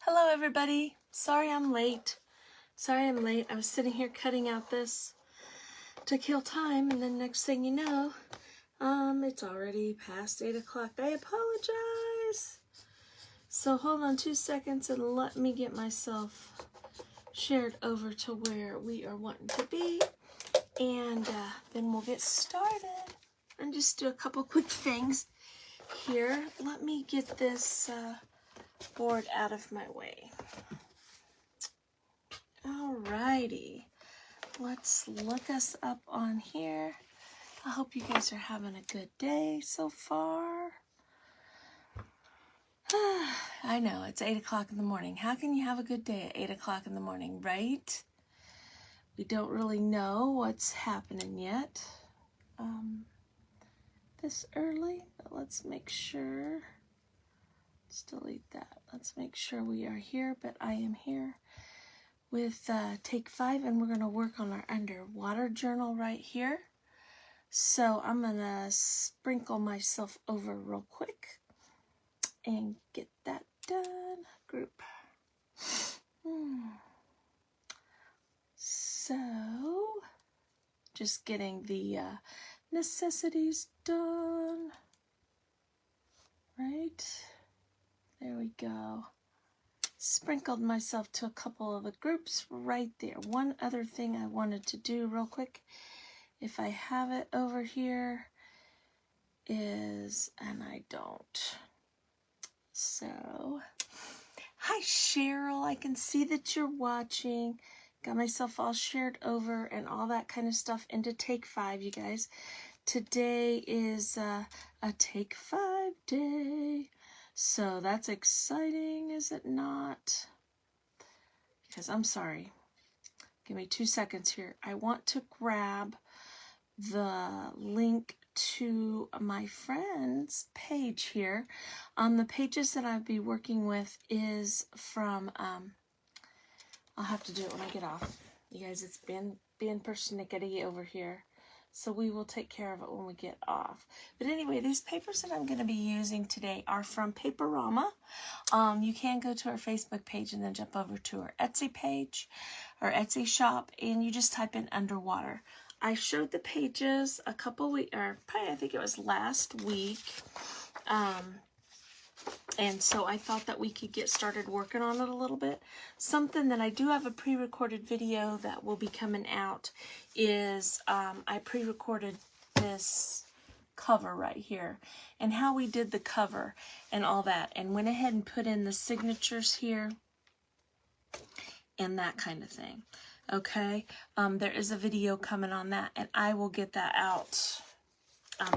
Hello everybody. Sorry I'm late. I was sitting here cutting out this to kill time, and then next thing you know, it's already past 8 o'clock. I apologize. So hold on 2 seconds and let me get myself shared over to where we are wanting to be, and then we'll get started and just do a couple quick things here. Let me get this board out of my way. Alrighty, let's look us up on here. I hope you guys are having a good day so far. I know, it's 8 o'clock in the morning. How can you have a good day at 8 o'clock in the morning, right? We don't really know what's happening yet this early, but let's make sure. Let's delete that. Let's make sure we are here, but I am here with take 5, and we're going to work on our underwater journal right here. So I'm going to sprinkle myself over real quick and get that done. Group. So just getting the necessities done. Right? There we go. Sprinkled myself to a couple of the groups right there. One other thing I wanted to do real quick, if I have it over here, is, and I don't. So, hi Cheryl, I can see that you're watching. Got myself all shared over and all that kind of stuff into take 5, you guys. Today is a take 5 day. So that's exciting, is it not? Because I'm sorry. Give me 2 seconds here. I want to grab the link to my friend's page here. The pages that I'll be working with is from, I'll have to do it when I get off. You guys, it's been being persnickety over here. So we will take care of it when we get off. But anyway, these papers that I'm going to be using today are from Paperomia. You can go to our Facebook page and then jump over to our Etsy page, our Etsy shop, and you just type in underwater. I showed the pages a couple weeks, or probably I think it was last week. And so I thought that we could get started working on it a little bit. Something that I do have a pre-recorded video that will be coming out is I pre-recorded this cover right here and how we did the cover and all that, and went ahead and put in the signatures here and that kind of thing. Okay, there is a video coming on that, and I will get that out.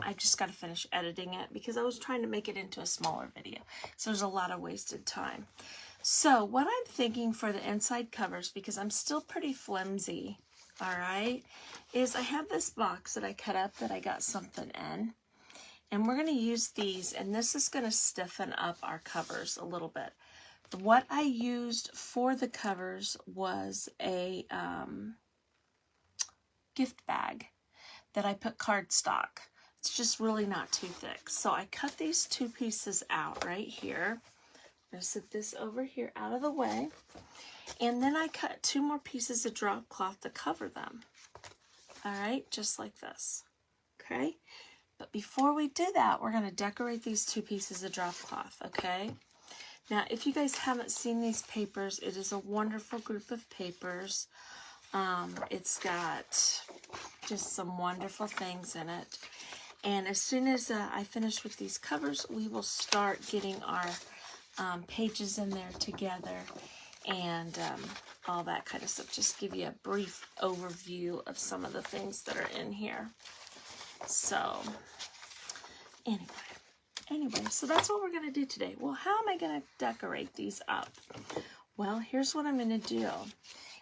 I just got to finish editing it because I was trying to make it into a smaller video. So there's a lot of wasted time. So what I'm thinking for the inside covers, because I'm still pretty flimsy, all right, is I have this box that I cut up that I got something in. And we're going to use these, and this is going to stiffen up our covers a little bit. What I used for the covers was a gift bag that I put cardstock. It's just really not too thick. So I cut these 2 pieces out right here. I'm going to set this over here out of the way. And then I cut 2 more pieces of drop cloth to cover them. All right, just like this. Okay? But before we do that, we're going to decorate these 2 pieces of drop cloth, okay? Now, if you guys haven't seen these papers, it is a wonderful group of papers. It's got just some wonderful things in it. And as soon as I finish with these covers, we will start getting our pages in there together and all that kind of stuff. Just give you a brief overview of some of the things that are in here. So, anyway, so that's what we're going to do today. Well, how am I going to decorate these up? Well, here's what I'm going to do.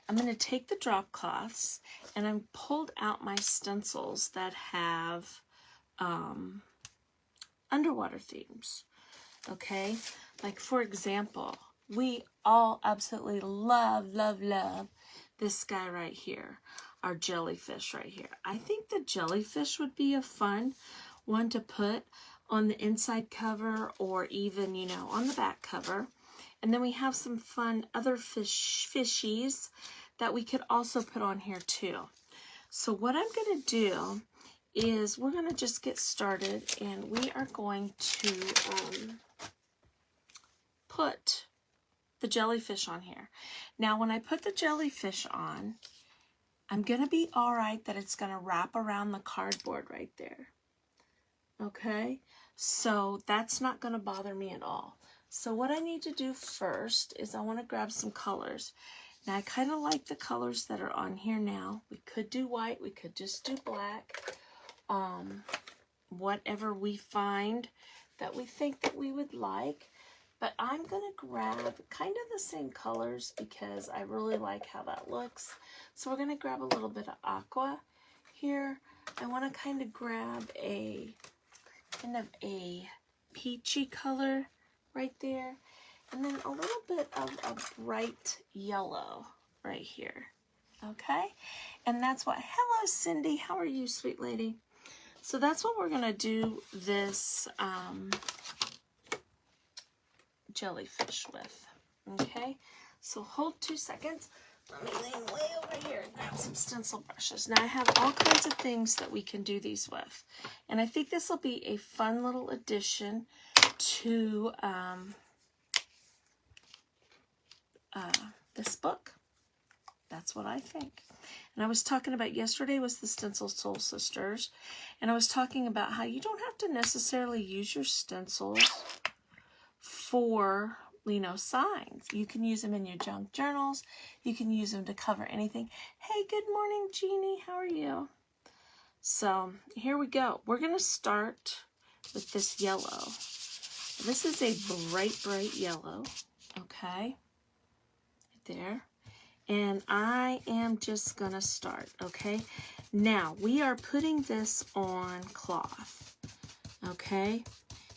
I'm going to take the drop cloths, and I'm pulled out my stencils that have underwater themes, okay? Like, for example, we all absolutely love this guy right here, our jellyfish right here. I think the jellyfish would be a fun one to put on the inside cover, or even, you know, on the back cover. And then we have some fun other fishies that we could also put on here too. So what I'm going to do is we're going to just get started, and we are going to put the jellyfish on here. Now when I put the jellyfish on, I'm going to be all right that it's going to wrap around the cardboard right there. Okay, so that's not going to bother me at all. So what I need to do first is I want to grab some colors. Now I kind of like the colors that are on here now. We could do white, we could just do black. Whatever we find that we think that we would like. But I'm going to grab kind of the same colors because I really like how that looks. So we're going to grab a little bit of aqua here. I want to kind of grab a kind of a peachy color right there. And then a little bit of a bright yellow right here. Okay? And that's what, hello Cindy, how are you, sweet lady? So that's what we're going to do this jellyfish with. Okay? So hold 2 seconds. Let me lean way over here and grab some stencil brushes. Now I have all kinds of things that we can do these with. And I think this will be a fun little addition to this book. That's what I think. And I was talking about yesterday was the Stencil Soul Sisters. And I was talking about how you don't have to necessarily use your stencils for, you know, signs. You can use them in your junk journals. You can use them to cover anything. Hey, good morning, Jeannie. How are you? So here we go. We're going to start with this yellow. This is a bright, bright yellow. Okay. Right there. And I am just going to start. Okay. Now we are putting this on cloth. Okay.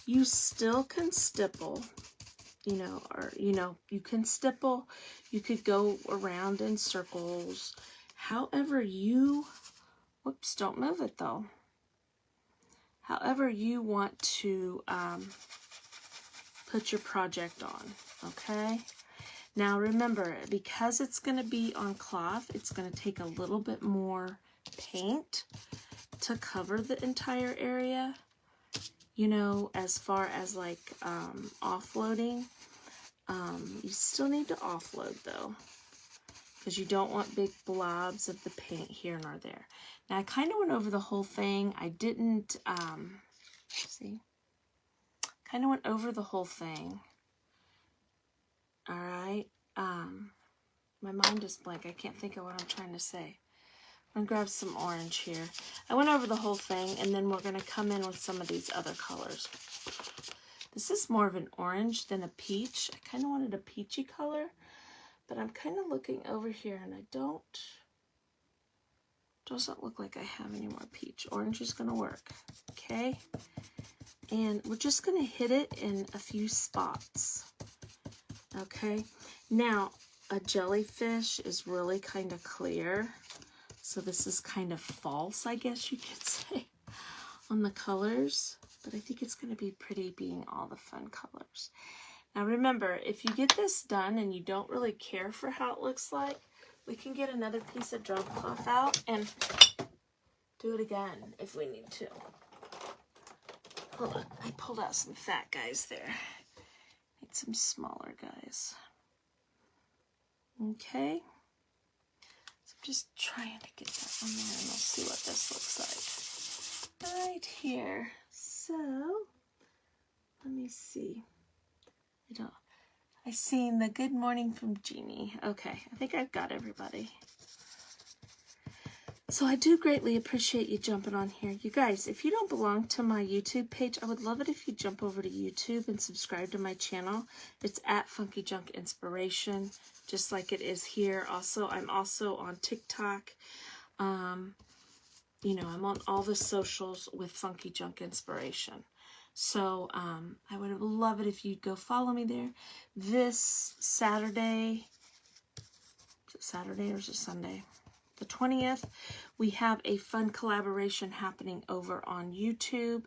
You still can stipple. You can stipple, you could go around in circles, however you, whoops, don't move it though, however you want to put your project on, okay? Now remember, because it's going to be on cloth, it's going to take a little bit more paint to cover the entire area, you know, as far as like offloading. You still need to offload though, because you don't want big blobs of the paint here nor there. Now I kind of went over the whole thing. I didn't, see, kind of went over the whole thing. All right. My mind is blank. I can't think of what I'm trying to say. I'm gonna grab some orange here. I went over the whole thing, and then we're gonna come in with some of these other colors. This is more of an orange than a peach. I kind of wanted a peachy color, but I'm kind of looking over here and I doesn't look like I have any more peach. Orange is going to work. Okay. And we're just going to hit it in a few spots. Okay. Now a jellyfish is really kind of clear. So this is kind of false, I guess you could say, on the colors. But I think it's going to be pretty being all the fun colors. Now remember, if you get this done and you don't really care for how it looks like, we can get another piece of drum cloth out and do it again if we need to. Hold on, I pulled out some fat guys there. Need some smaller guys. Okay. So I'm just trying to get that on there and we'll see what this looks like. Right here. So, let me see. I seen the good morning from Jeannie. Okay, I think I've got everybody. So I do greatly appreciate you jumping on here. You guys, if you don't belong to my YouTube page, I would love it if you jump over to YouTube and subscribe to my channel. It's at Funky Junk Inspiration, just like it is here. Also, I'm also on TikTok. You know, I'm on all the socials with Funky Junk Inspiration. So I would love it if you'd go follow me there. This Saturday, is it Saturday or is it Sunday? The 20th, we have a fun collaboration happening over on YouTube,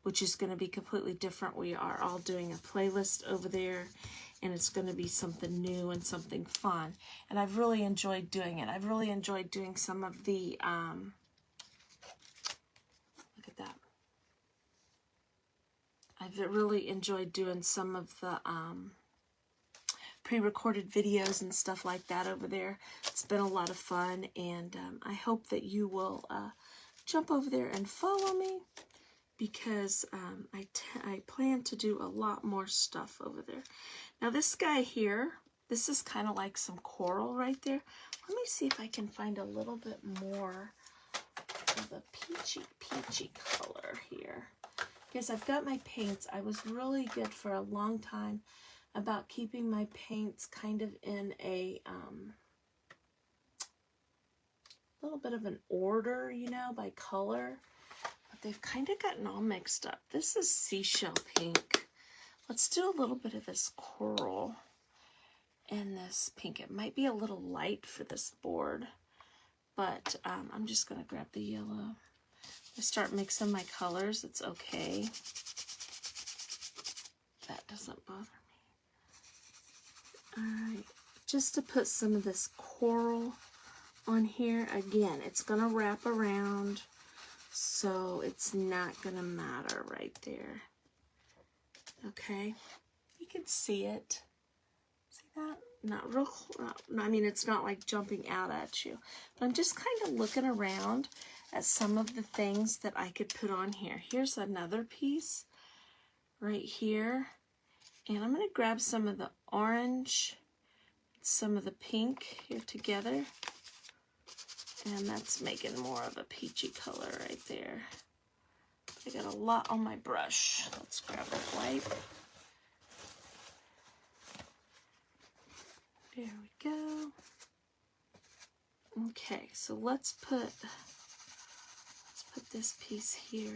which is going to be completely different. We are all doing a playlist over there. and it's going to be something new and something fun. And I've really enjoyed doing it. I've really enjoyed doing some of the, look at that. I've really enjoyed doing some of the pre-recorded videos and stuff like that over there. It's been a lot of fun, and I hope that you will jump over there and follow me, because I plan to do a lot more stuff over there. Now this guy here, this is kind of like some coral right there. Let me see if I can find a little bit more of a peachy color here. Because I've got my paints. I was really good for a long time about keeping my paints kind of in a little bit of an order, you know, by color. But they've kind of gotten all mixed up. This is seashell pink. Let's do a little bit of this coral and this pink. It might be a little light for this board, but I'm just going to grab the yellow. I start mixing my colors, it's okay. That doesn't bother me. Alright, just to put some of this coral on here. Again, it's going to wrap around, so it's not going to matter right there. Okay, you can see it. See that? Not real, I mean, it's not like jumping out at you. But I'm just kind of looking around at some of the things that I could put on here. Here's another piece right here. And I'm going to grab some of the orange, some of the pink here together. And that's making more of a peachy color right there. I got a lot on my brush. Let's grab a wipe. There we go. Okay, so let's put this piece here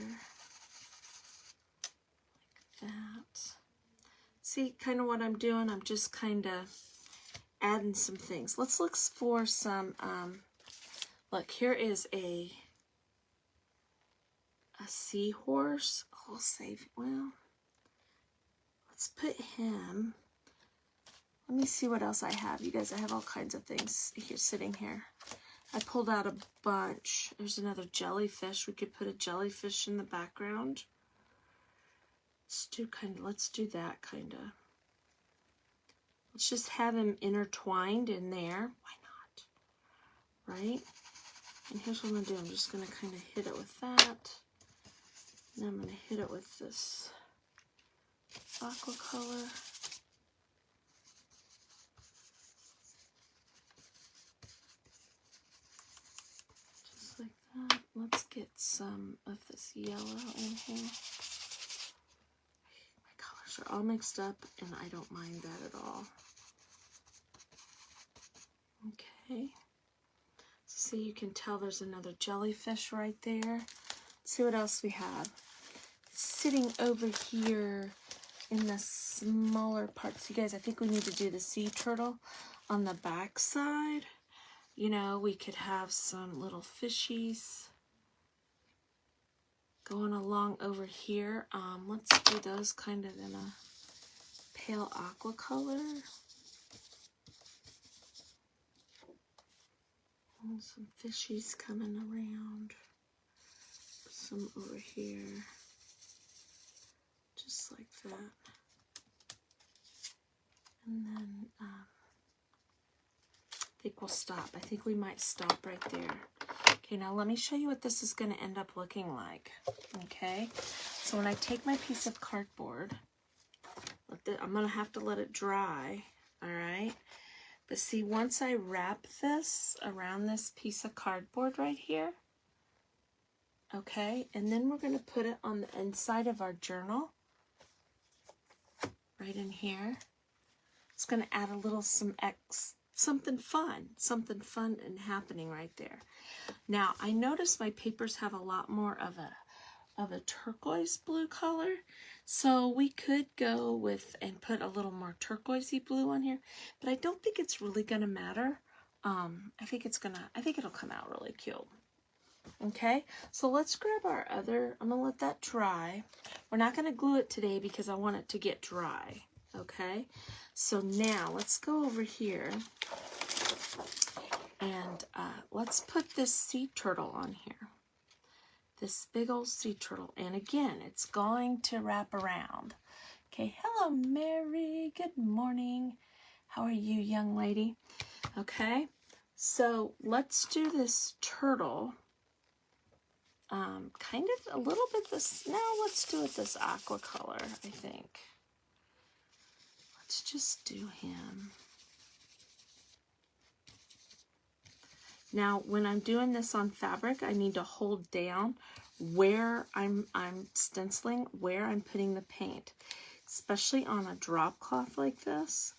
like that. See kind of what I'm doing? I'm just kind of adding some things. Let's look for some, look, here is a seahorse. I'll save, well, let's put him. Let me see what else I have. You guys, I have all kinds of things here sitting here. I pulled out a bunch. There's another jellyfish. We could put a jellyfish in the background. Let's do that kind of. Let's just have him intertwined in there. Why not? Right? And here's what I'm going to do. I'm just going to kind of hit it with that. And I'm going to hit it with this aqua color. Let's get some of this yellow in here. My colors are all mixed up, and I don't mind that at all. Okay. See, you can tell there's another jellyfish right there. Let's see what else we have. Sitting over here in the smaller parts. You guys, I think we need to do the sea turtle on the back side. You know, we could have some little fishies going along over here. Let's do those kind of in a pale aqua color. And some fishies coming around. Some over here. Just like that. And then, I think we'll stop. I think we might stop right there. Okay, now let me show you what this is going to end up looking like. Okay, so when I take my piece of cardboard, I'm going to have to let it dry, all right? But see, once I wrap this around this piece of cardboard right here, okay, and then we're going to put it on the inside of our journal, right in here. It's going to add a little something fun and happening right there. Now, I notice my papers have a lot more of a turquoise blue color, so we could go with and put a little more turquoisey blue on here, but I don't think it's really going to matter. I think it'll come out really cute. Okay, so let's grab our other, I'm going to let that dry. We're not going to glue it today because I want it to get dry. Okay, so now let's go over here and let's put this sea turtle on here. This big old sea turtle. And again, it's going to wrap around. Okay, hello, Mary. Good morning. How are you, young lady? Okay, so let's do this turtle. Kind of a little bit this, now let's do it this aqua color, I think. Let's just do him. Now, when I'm doing this on fabric, I need to hold down where I'm stenciling, where I'm putting the paint, especially on a drop cloth like this,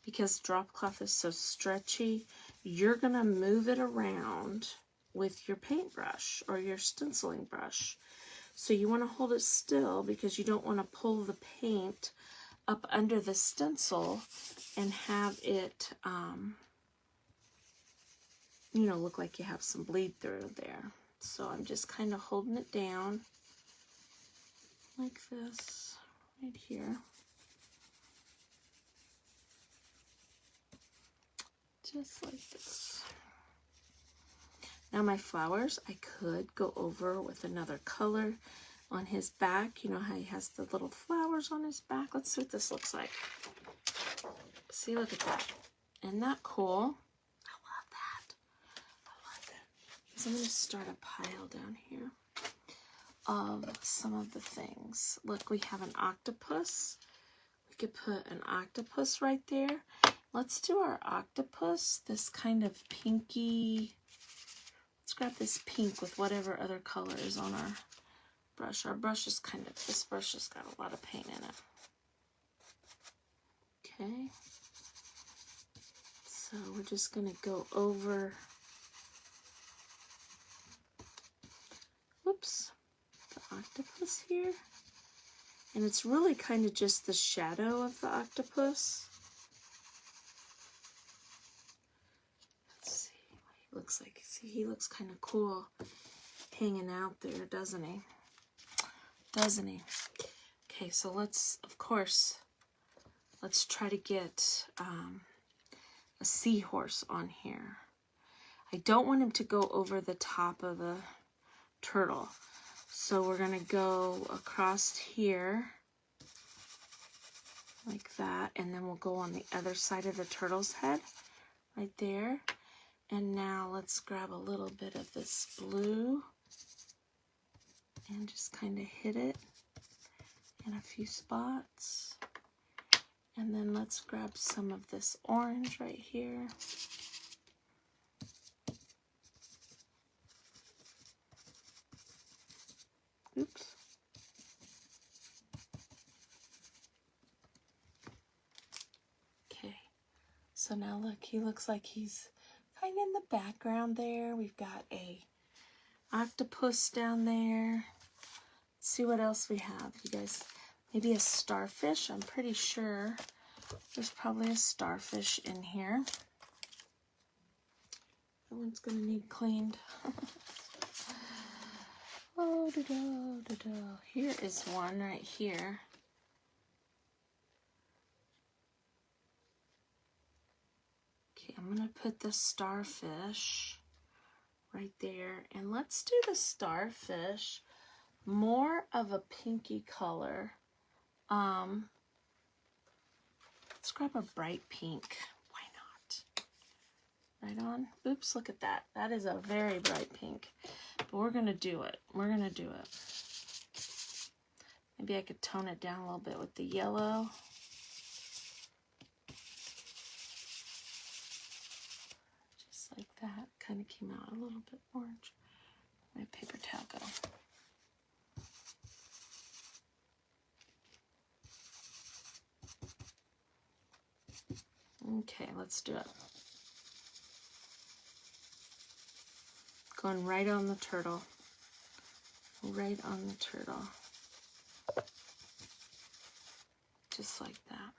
because drop cloth is so stretchy. You're gonna move it around with your paintbrush or your stenciling brush. So you want to hold it still because you don't want to pull the paint up under the stencil and have it, you know, look like you have some bleed through there. So I'm just kind of holding it down like this right here. Just like this. Now my flowers, I could go over with another color on his back. You know how he has the little flowers on his back? Let's see what this looks like. See, look at that. Isn't that cool? I love that. I love it. So I'm going to start a pile down here of some of the things. Look, we have an octopus. We could put an octopus right there. Let's do our octopus, this kind of pinky. Let's grab this pink with whatever other color is on our brush. Our brush is kind of, this brush has got a lot of paint in it. Okay. So we're just going to go over, whoops, the octopus here. And it's really kind of just the shadow of the octopus. Let's see what he looks like. See, he looks kind of cool hanging out there, doesn't he? Doesn't he? Okay, so let's, of course, let's try to get a seahorse on here. I don't want him to go over the top of the turtle. So we're going to go across here like that, and then we'll go on the other side of the turtle's head right there. And now let's grab a little bit of this blue and just kind of hit it in a few spots. And then let's grab some of this orange right here. Oops. Okay, so now look, he looks like he's kind of in the background there. We've got a octopus down there. Let's see what else we have, you guys. Maybe a starfish. I'm pretty sure there's probably a starfish in here. That one's gonna need cleaned. Oh, da-da. Here is one right here. Okay, I'm gonna put the starfish right there, and let's do the starfish more of a pinky color. Let's grab a bright pink. Why not? Right on. Oops, look at that. That is a very bright pink. But we're gonna do it. We're gonna do it. Maybe I could tone it down a little bit with the yellow. Just like that. Kind of came out a little bit orange. My paper towel go. Okay, let's do it. Going right on the turtle. Right on the turtle. Just like that.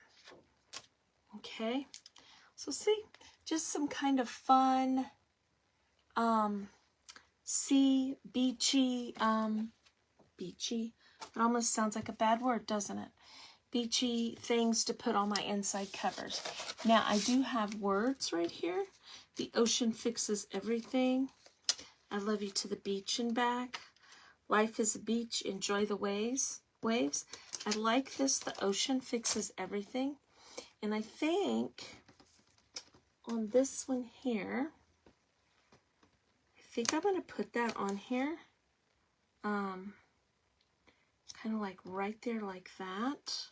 Okay, so see, just some kind of fun, sea, beachy, beachy. It almost sounds like a bad word, doesn't it? beachy things to put on my inside covers. Now I do have words right here. The ocean fixes everything. I love you to the beach and back. Life is a beach, enjoy the waves. I like this, the ocean fixes everything. And I think on this one here, I think I'm going to put that on here. Kind of like right there like that.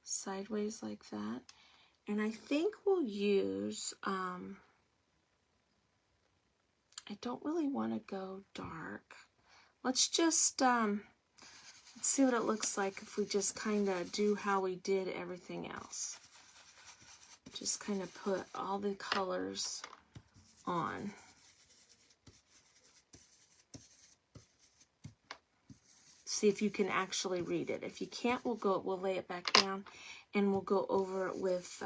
Sideways like that. And I think we'll use, I don't really want to go dark. Let's just, let's see what it looks like if we just kind of do how we did everything else. Just kind of put all the colors on. See if you can actually read it. If you can't, we'll lay it back down and we'll go over it with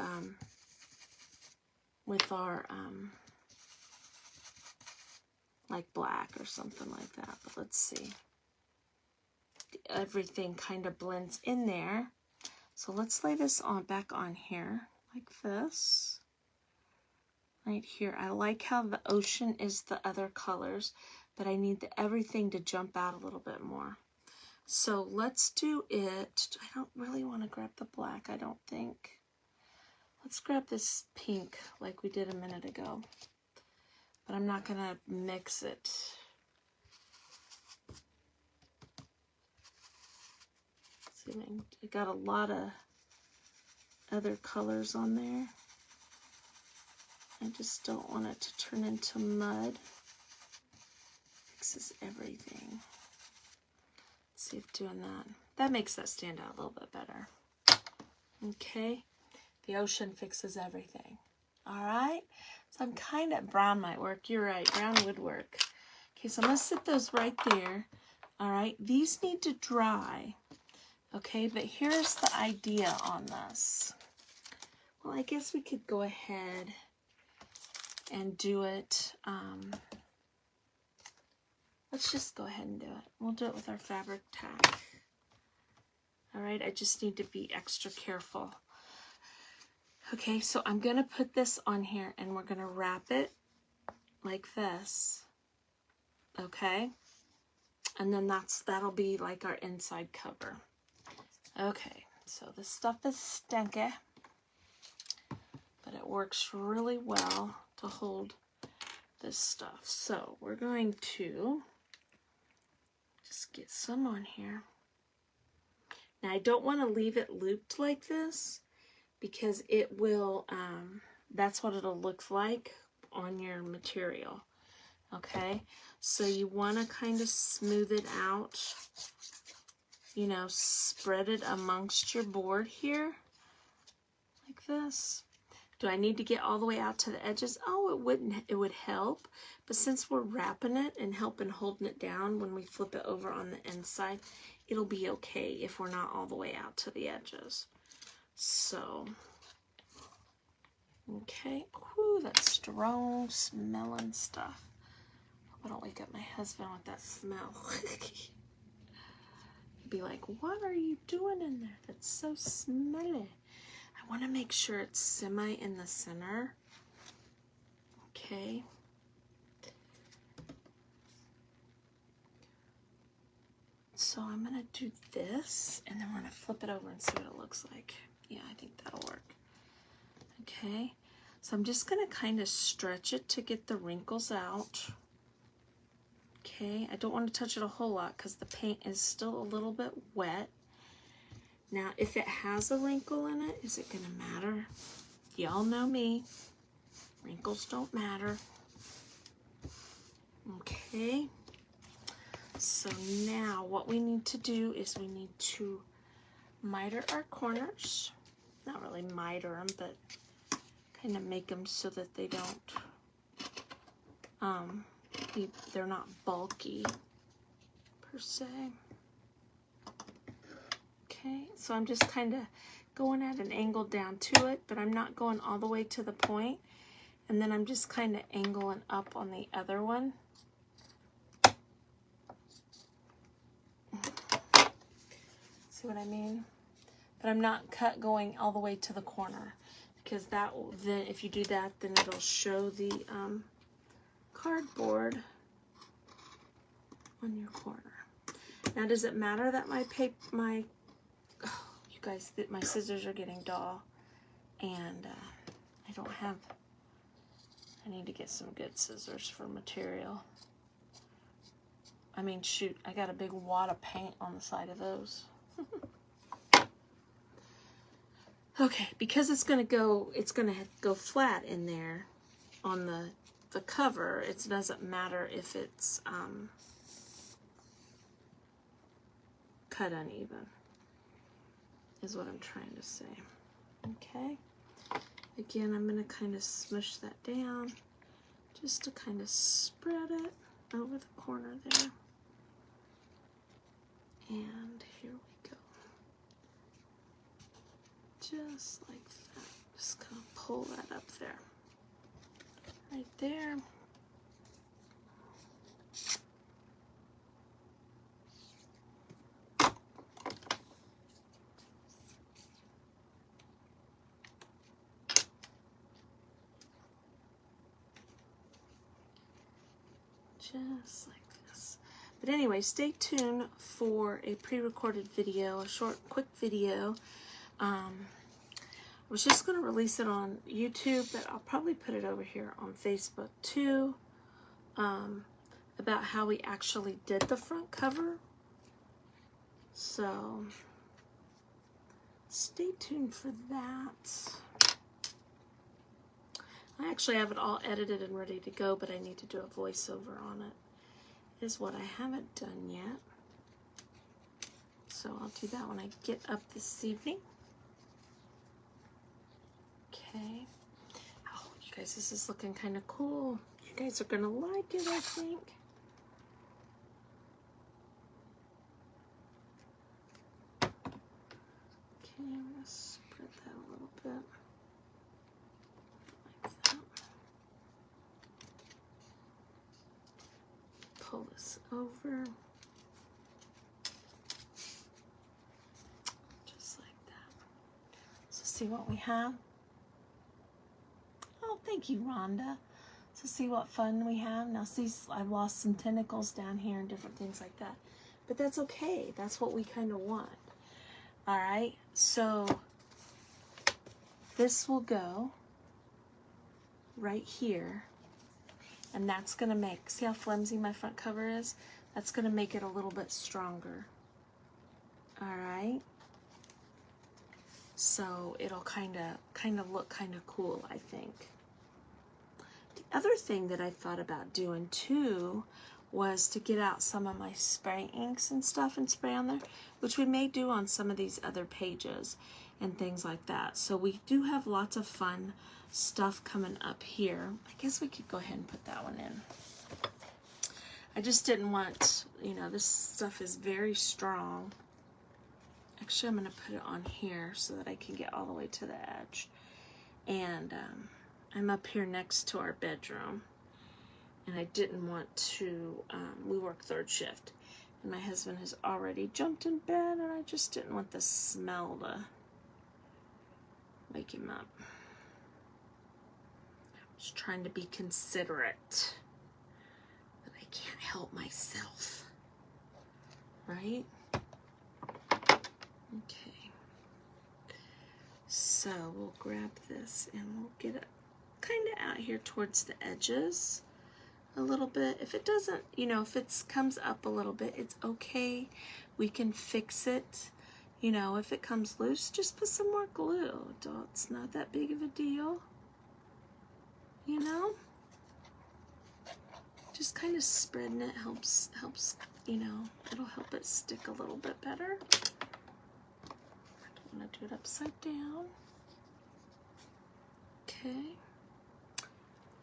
our, like black or something like that. But let's see. Everything kind of blends in there. So let's lay this back on here like this. Right here. I like how the ocean is the other colors, but I need everything to jump out a little bit more. So let's do it. I don't really want to grab the black, I don't think. Let's grab this pink like we did a minute ago. But I'm not going to mix it. See, I got a lot of other colors on there. I just don't want it to turn into mud. Fixes everything. Let's see if doing that makes that stand out a little bit better. Okay, the ocean fixes everything. All right, so I'm kind of, brown might work. You're right, brown would work. Okay, so I'm gonna sit those right there. All right, these need to dry. Okay, but here's the idea on this. Well, I guess we could go ahead and do it. Let's just go ahead and do it. We'll do it with our fabric tack. All right, I just need to be extra careful. Okay, so I'm going to put this on here and we're going to wrap it like this. Okay, and then that'll be like our inside cover. Okay, so this stuff is stinky, but it works really well to hold this stuff. So we're going to just get some on here. Now I don't want to leave it looped like this because it will, that's what it'll look like on your material. Okay, so you want to kind of smooth it out, you know, spread it amongst your board here like this. Do I need to get all the way out to the edges? Oh, it wouldn't. It would help. But since we're wrapping it and helping holding it down when we flip it over on the inside, it'll be okay if we're not all the way out to the edges. So, okay. Whew, that strong smelling stuff. I don't wake up my husband with that smell. He'd be like, what are you doing in there? That's so smelly. I want to make sure it's semi in the center. Okay. So I'm going to do this, and then we're going to flip it over and see what it looks like. Yeah, I think that'll work. Okay. So I'm just going to kind of stretch it to get the wrinkles out. Okay. I don't want to touch it a whole lot because the paint is still a little bit wet. Now, if it has a wrinkle in it, is it going to matter? Y'all know me. Wrinkles don't matter. Okay. So now what we need to do is we need to miter our corners. Not really miter them, but kind of make them so that they don't, they're not bulky per se. Okay, so I'm just kind of going at an angle down to it, but I'm not going all the way to the point. And then I'm just kind of angling up on the other one. See what I mean? but I'm not going all the way to the corner, because that will, then if you do that, then it'll show the cardboard on your corner. Now, does it matter that my you guys, that my scissors are getting dull, and I need to get some good scissors for material. I mean, shoot, I got a big wad of paint on the side of those. Okay, because it's gonna go flat in there on the cover. It doesn't matter if it's cut uneven, is what I'm trying to say. Okay. Again, I'm gonna kind of smush that down just to kind of spread it over the corner there. And here we go. Just like that. Just kind of pull that up there. Right there. Just like this. But anyway, stay tuned for a pre-recorded video, a short, quick video. I was just going to release it on YouTube, but I'll probably put it over here on Facebook too, about how we actually did the front cover. So stay tuned for that. I actually have it all edited and ready to go, but I need to do a voiceover on it, is what I haven't done yet. So I'll do that when I get up this evening. Okay. Oh, you guys, this is looking kind of cool. You guys are going to like it, I think. Okay, I'm going to spread that a little bit. Pull this over, just like that. So see what we have. Oh, thank you, Rhonda. So see what fun we have. Now see, I've lost some tentacles down here and different things like that, but that's okay. That's what we kind of want. All right, so this will go right here. And that's going to make, see how flimsy my front cover is? That's going to make it a little bit stronger. All right. So it'll kind of look kind of cool, I think. The other thing that I thought about doing too was to get out some of my spray inks and stuff and spray on there, which we may do on some of these other pages and things like that. So we do have lots of fun stuff coming up here. I guess we could go ahead and put that one in. I just didn't want, you know, this stuff is very strong. Actually, I'm going to put it on here so that I can get all the way to the edge. And I'm up here next to our bedroom. And I didn't want to, we work third shift. And my husband has already jumped in bed, and I just didn't want the smell to wake him up. Just trying to be considerate, but I can't help myself, right? Okay, so we'll grab this and we'll get it kind of out here towards the edges a little bit. If it doesn't, you know, if it comes up a little bit, it's okay. We can fix it. You know, if it comes loose, just put some more glue. It's not that big of a deal. You know, just kind of spreading it helps, you know, it'll help it stick a little bit better. I don't want to do it upside down. Okay.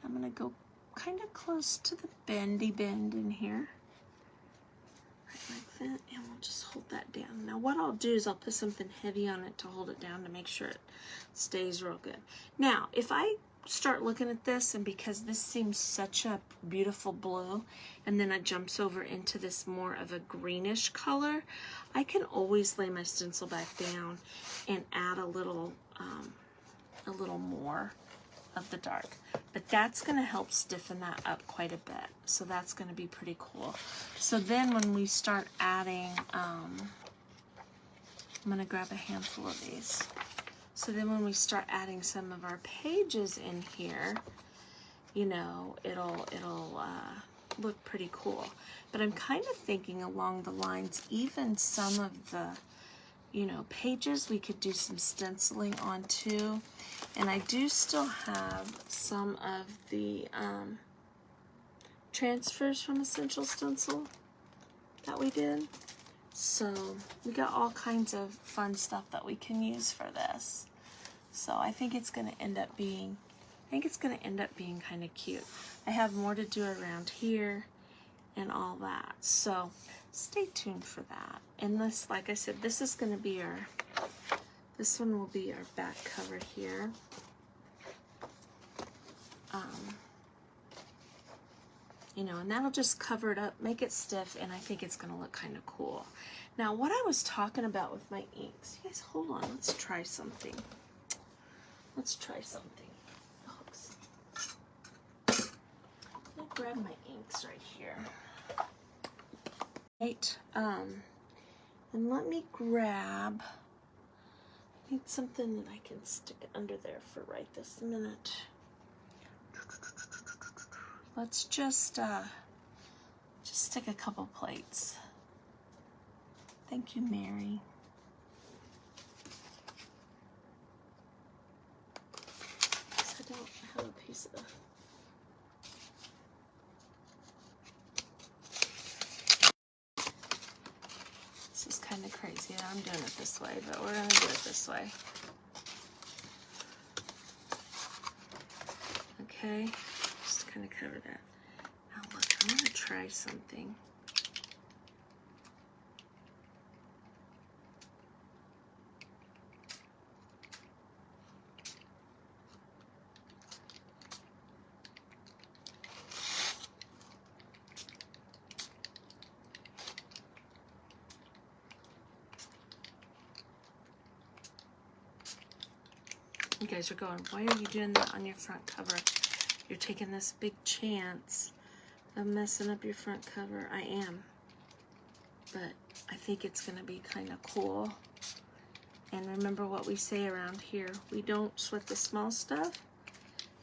I'm going to go kind of close to the bendy bend in here. Right like that, and we'll just hold that down. Now what I'll do is I'll put something heavy on it to hold it down to make sure it stays real good. Now, if I start looking at this, and because this seems such a beautiful blue, and then it jumps over into this more of a greenish color, I can always lay my stencil back down and add a little more of the dark. But that's going to help stiffen that up quite a bit. So that's going to be pretty cool. So then when we start adding, I'm going to grab a handful of these. So then when we start adding some of our pages in here, you know, it'll look pretty cool. But I'm kind of thinking along the lines, even some of the, you know, pages we could do some stenciling on too. And I do still have some of the transfers from Essential Stencil that we did. So we got all kinds of fun stuff that we can use for this. So I think it's going to end up being, kind of cute. I have more to do around here and all that. So stay tuned for that. And this, like I said, this is going to be our, this one will be our back cover here. You know, and that'll just cover it up, make it stiff, and I think it's going to look kind of cool. Now, what I was talking about with my inks, you guys, hold on, let's try something. Let's try something. Hooks. Let me grab my inks right here. Right, and let me grab, I need something that I can stick under there for right this minute. Let's just stick a couple plates. Thank you, Mary. I don't have a piece of. This is kind of crazy that I'm doing it this way, but we're gonna do it this way. Okay, just kind of cover that. Now look, I'm gonna try something. You guys are going, why are you doing that on your front cover? You're taking this big chance of messing up your front cover. I am. But I think it's going to be kind of cool. And remember what we say around here. We don't sweat the small stuff.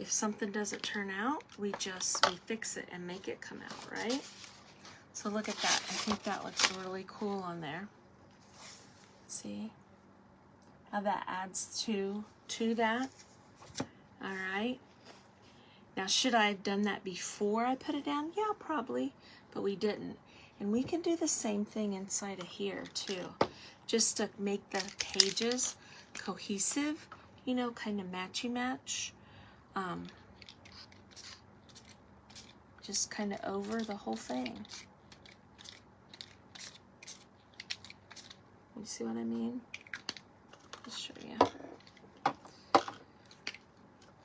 If something doesn't turn out, we fix it and make it come out, right? So look at that. I think that looks really cool on there. See how that adds to that. All right. Now, should I have done that before I put it down? Yeah, probably, but we didn't. And we can do the same thing inside of here too, just to make the pages cohesive, you know, kind of matchy-match. Just kind of over the whole thing. You see what I mean? I'll show you.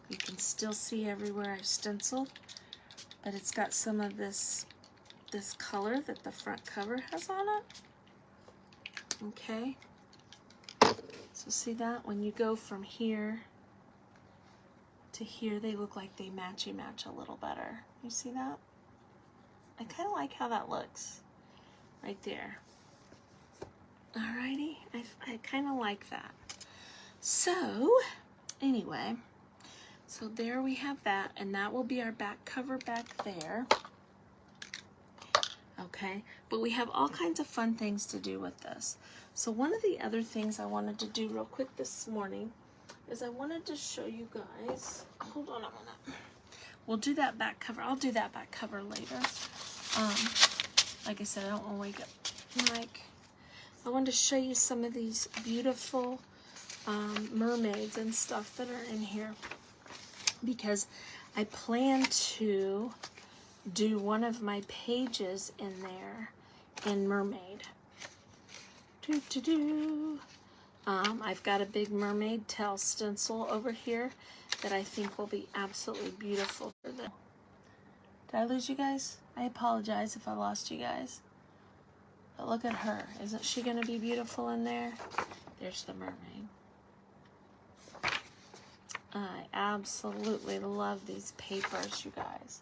You can still see everywhere I stenciled, but it's got some of this color that the front cover has on it. Okay. So see that? When you go from here to here, they look like they matchy-match a little better. You see that? I kind of like how that looks right there. Alrighty, I kind of like that. So, anyway, so there we have that, and that will be our back cover back there. Okay, but we have all kinds of fun things to do with this. So one of the other things I wanted to do real quick this morning is I wanted to show you guys, hold on a minute. We'll do that back cover. I'll do that back cover later. Like I said, I don't want to wake up Mike. I wanted to show you some of these beautiful mermaids and stuff that are in here, because I plan to do one of my pages in there in mermaid. I've got a big mermaid tail stencil over here that I think will be absolutely beautiful for them. Did I lose you guys? I apologize if I lost you guys. But look at her. Isn't she going to be beautiful in there? There's the mermaid. I absolutely love these papers, you guys.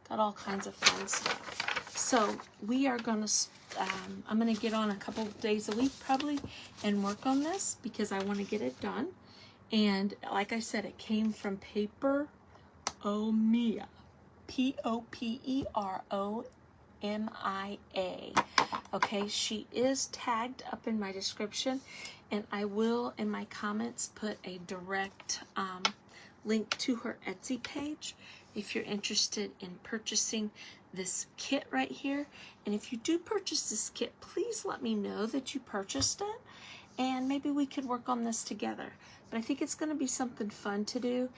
Got all kinds of fun stuff. So we are going to, I'm going to get on a couple days a week probably and work on this because I want to get it done. And like I said, it came from Paperomia. P-O-P-E-R-O-M-I-A. Okay, she is tagged up in my description, and I will in my comments put a direct link to her Etsy page if you're interested in purchasing this kit right here. And if you do purchase this kit, please let me know that you purchased it, and maybe we could work on this together. But I think it's going to be something fun to do,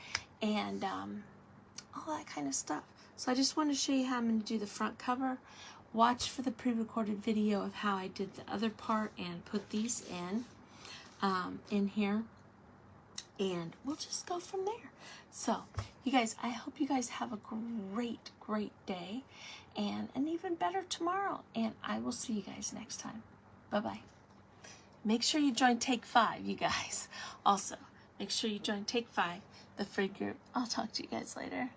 and all that kind of stuff. So I just want to show you how I'm going to do the front cover. Watch for the pre-recorded video of how I did the other part and put these in here. And we'll just go from there. So, you guys, I hope you guys have a great, great day and an even better tomorrow. And I will see you guys next time. Bye-bye. Make sure you join Take 5, you guys. Also, make sure you join Take 5, the free group. I'll talk to you guys later.